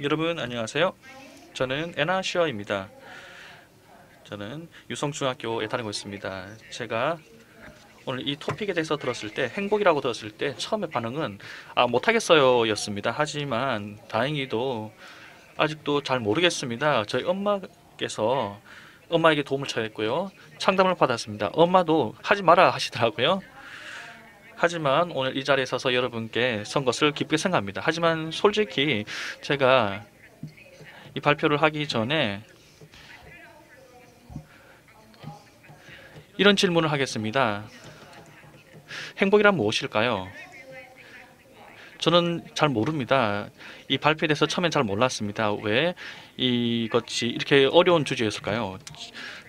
여러분 안녕하세요. 저는 에나시어입니다. 저는 유성중학교에 다니고 있습니다. 제가 오늘 이 토픽에 대해서 들었을 때, 행복이라고 들었을 때 처음에 반응은 못하겠어요 였습니다. 하지만 다행히도 아직도 잘 모르겠습니다. 저희 엄마에게 도움을 청했고요. 상담을 받았습니다. 엄마도 하지 마라 하시더라고요. 하지만 오늘 이 자리에 서서 여러분께 선 것을 기쁘게 생각합니다. 하지만 솔직히 제가 이 발표를 하기 전에 이런 질문을 하겠습니다. 행복이란 무엇일까요? 저는 잘 모릅니다. 이 발표에 대해서 처음엔 잘 몰랐습니다. 왜 이것이 이렇게 어려운 주제였을까요?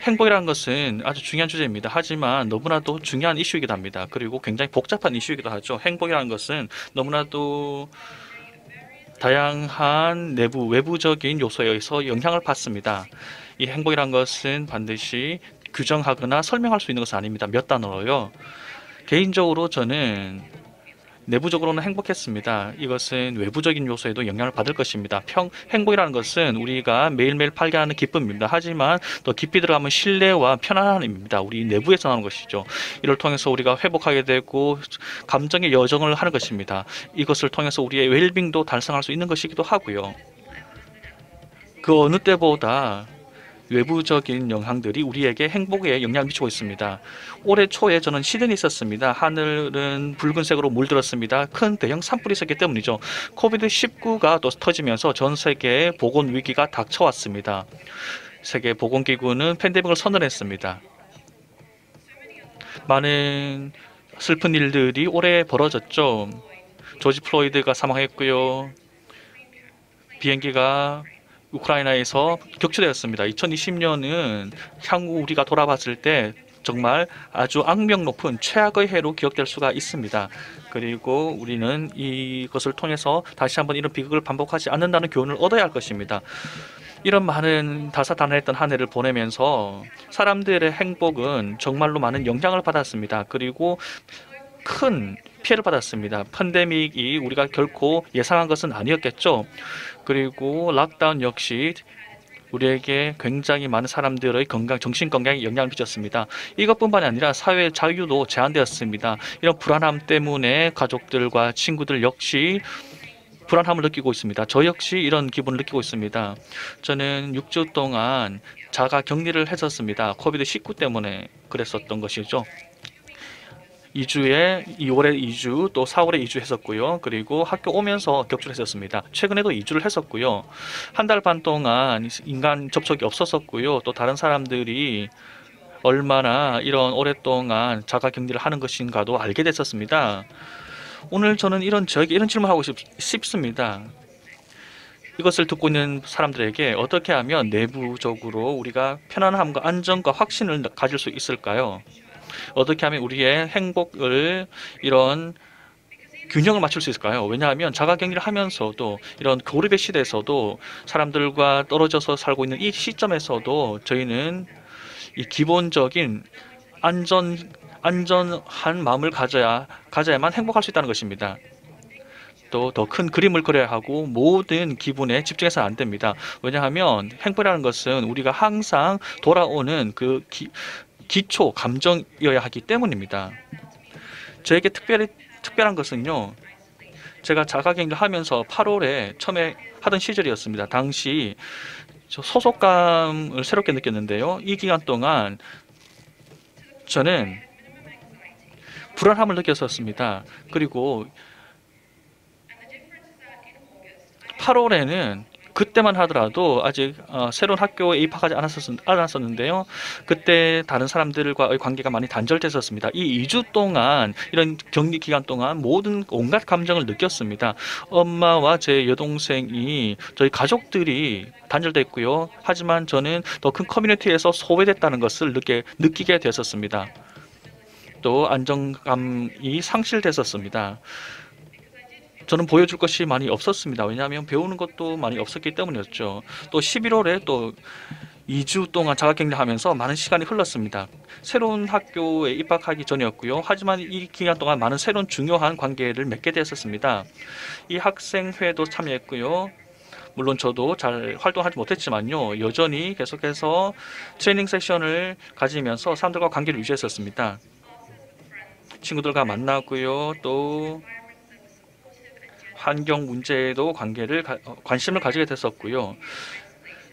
행복이라는 것은 아주 중요한 주제입니다. 하지만 너무나도 중요한 이슈이기도 합니다. 그리고 굉장히 복잡한 이슈이기도 하죠. 행복이라는 것은 너무나도 다양한 외부적인 요소에 의해서 영향을 받습니다. 이 행복이란 것은 반드시 규정하거나 설명할 수 있는 것은 아닙니다. 몇 단어로요. 개인적으로 저는 내부적으로는 행복했습니다. 이것은 외부적인 요소에도 영향을 받을 것입니다. 행복이라는 것은 우리가 매일매일 발견하는 기쁨입니다. 하지만 더 깊이 들어가면 신뢰와 편안함입니다. 우리 내부에서 나오는 것이죠. 이를 통해서 우리가 회복하게 되고 감정의 여정을 하는 것입니다. 이것을 통해서 우리의 웰빙도 달성할 수 있는 것이기도 하고요. 그 어느 때보다 외부적인 영향들이 우리에게 행복에 영향을 미치고 있습니다. 올해 초에 저는 시드니에 있었습니다. 하늘은 붉은색으로 물들었습니다. 큰 대형 산불이 있었기 때문이죠. 코비드-19가 또 터지면서 전 세계 보건 위기가 닥쳐왔습니다. 세계 보건기구는 팬데믹을 선언했습니다. 많은 슬픈 일들이 올해 벌어졌죠. 조지 플로이드가 사망했고요. 비행기가 우크라이나에서 격추되었습니다. 2020년은 향후 우리가 돌아봤을 때 정말 아주 악명 높은 최악의 해로 기억될 수가 있습니다. 그리고 우리는 이것을 통해서 다시 한번 이런 비극을 반복하지 않는다는 교훈을 얻어야 할 것입니다. 이런 많은 다사다난했던 한 해를 보내면서 사람들의 행복은 정말로 많은 영향을 받았습니다. 그리고 큰 피해를 받았습니다. 팬데믹이 우리가 결코 예상한 것은 아니었겠죠. 그리고 락다운 역시 우리에게 굉장히 많은 사람들의 정신 건강에 영향을 미쳤습니다. 이것뿐만이 아니라 사회 자유도 제한되었습니다. 이런 불안함 때문에 가족들과 친구들 역시 불안함을 느끼고 있습니다. 저 역시 이런 기분을 느끼고 있습니다. 저는 6주 동안 자가 격리를 했었습니다. 코비드-19 때문에 그랬었던 것이죠. 2월에 2주, 또 4월에 2주 했었고요. 그리고 학교 오면서 격주를 했었습니다. 최근에도 2주를 했었고요. 한 달 반 동안 인간 접촉이 없었었고요. 또 다른 사람들이 얼마나 이런 오랫동안 자가격리를 하는 것인가도 알게 됐었습니다. 오늘 저는 저에게 이런 질문을 하고 싶습니다. 이것을 듣고 있는 사람들에게 어떻게 하면 내부적으로 우리가 편안함과 안정과 확신을 가질 수 있을까요? 어떻게 하면 우리의 행복을 이런 균형을 맞출 수 있을까요? 왜냐하면 자가격리를 하면서도 이런 고립의 시대에서도 사람들과 떨어져서 살고 있는 이 시점에서도 저희는 이 기본적인 안전한 마음을 가져야만 행복할 수 있다는 것입니다. 또 더 큰 그림을 그려야 하고 모든 기분에 집중해서는 안 됩니다. 왜냐하면 행복이라는 것은 우리가 항상 돌아오는 그 기초 감정이어야 하기 때문입니다. 저에게 특별한 것은요. 제가 자가격리를 하면서 8월에 처음에 하던 시절이었습니다. 당시 소속감을 새롭게 느꼈는데요. 이 기간 동안 저는 불안함을 느꼈었습니다. 그리고 8월에는 그때만 하더라도 아직 새로운 학교에 입학하지 않았었는데요. 그때 다른 사람들과의 관계가 많이 단절됐었습니다. 이 2주 동안 이런 격리 기간 동안 온갖 감정을 느꼈습니다. 엄마와 제 여동생이 저희 가족들이 단절됐고요. 하지만 저는 더 큰 커뮤니티에서 소외됐다는 것을 느끼게 됐었습니다. 또 안정감이 상실됐었습니다. 저는 보여줄 것이 많이 없었습니다. 왜냐하면 배우는 것도 많이 없었기 때문이었죠. 또 11월에 또 2주 동안 자가격리 하면서 많은 시간이 흘렀습니다. 새로운 학교에 입학하기 전이었고요. 하지만 이 기간 동안 많은 새로운 중요한 관계를 맺게 됐었습니다. 이 학생회도 참여했고요. 물론 저도 잘 활동하지 못했지만요. 여전히 계속해서 트레이닝 세션을 가지면서 사람들과 관계를 유지했었습니다. 친구들과 만나고요. 또 환경 문제에도 관심을 가지게 됐었고요.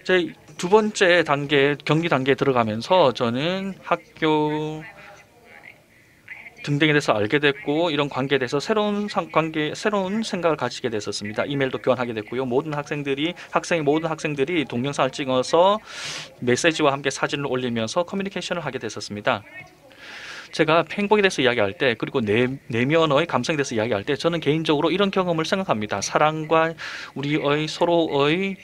제 두 번째 단계, 경기 단계에 들어가면서 저는 학교 등등에 대해서 알게 됐고 이런 관계에 대해서 새로운 생각을 가지게 됐었습니다. 이메일도 교환하게 됐고요. 모든 학생들이 동영상을 찍어서 메시지와 함께 사진을 올리면서 커뮤니케이션을 하게 됐었습니다. 제가 행복에 대해서 이야기할 때 그리고 내면의 감성에 대해서 이야기할 때 저는 개인적으로 이런 경험을 생각합니다. 사랑과 우리의 서로의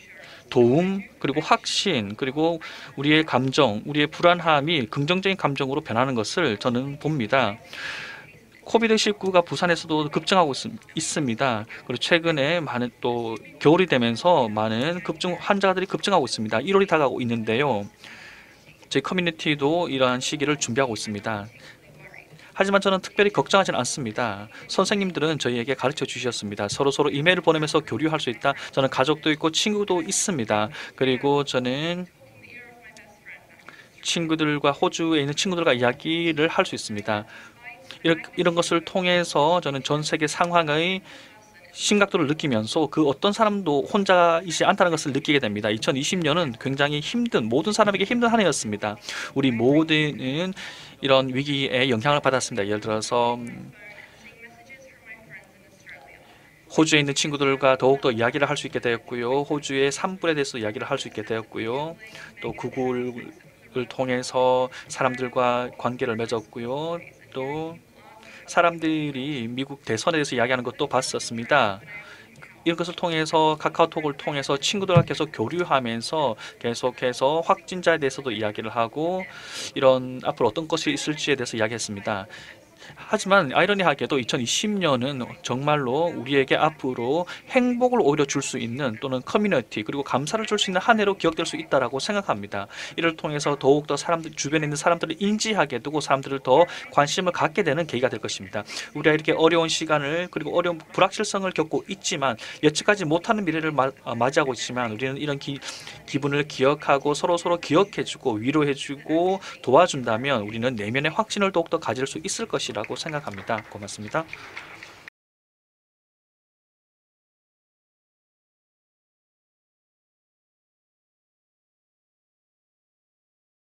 도움 그리고 확신 그리고 우리의 감정, 우리의 불안함이 긍정적인 감정으로 변하는 것을 저는 봅니다. 코비드-19가 부산에서도 급증하고 있습니다. 그리고 최근에 많은 또 겨울이 되면서 많은 환자들이 급증하고 있습니다. 1월이 다가오고 있는데요. 저희 커뮤니티도 이러한 시기를 준비하고 있습니다. 하지만 저는 특별히 걱정하지는 않습니다. 선생님들은 저희에게 가르쳐 주셨습니다. 서로 이메일을 보내면서 교류할 수 있다. 저는 가족도 있고 친구도 있습니다. 그리고 저는 호주에 있는 친구들과 이야기를 할 수 있습니다. 이런 것을 통해서 저는 전 세계 상황의 심각도를 느끼면서 그 어떤 사람도 혼자이지 않다는 것을 느끼게 됩니다. 2020년은 굉장히 모든 사람에게 힘든 한 해였습니다. 우리 모두는 이런 위기에 영향을 받았습니다. 예를 들어서 호주에 있는 친구들과 더욱더 이야기를 할 수 있게 되었고요. 호주의 산불에 대해서 이야기를 할 수 있게 되었고요. 또 구글을 통해서 사람들과 관계를 맺었고요. 또 사람들이 미국 대선에 대해서 이야기하는 것도 봤었습니다. 이런 것을 통해서 카카오톡을 통해서 친구들과 계속 교류하면서 계속해서 확진자에 대해서도 이야기를 하고 이런 앞으로 어떤 것이 있을지에 대해서 이야기했습니다. 하지만 아이러니하게도 2020년은 정말로 우리에게 앞으로 행복을 오히려 줄 수 있는 또는 커뮤니티 그리고 감사를 줄 수 있는 한 해로 기억될 수 있다고 생각합니다. 이를 통해서 더욱더 주변에 있는 사람들을 인지하게 되고 사람들을 더 관심을 갖게 되는 계기가 될 것입니다. 우리가 이렇게 어려운 시간을 그리고 어려운 불확실성을 겪고 있지만 예측하지 못하는 미래를 맞이하고 있지만 우리는 이런 기분을 기억하고 서로 기억해주고 위로해주고 도와준다면 우리는 내면의 확신을 더욱더 가질 수 있을 것이라고 생각합니다. 고맙습니다.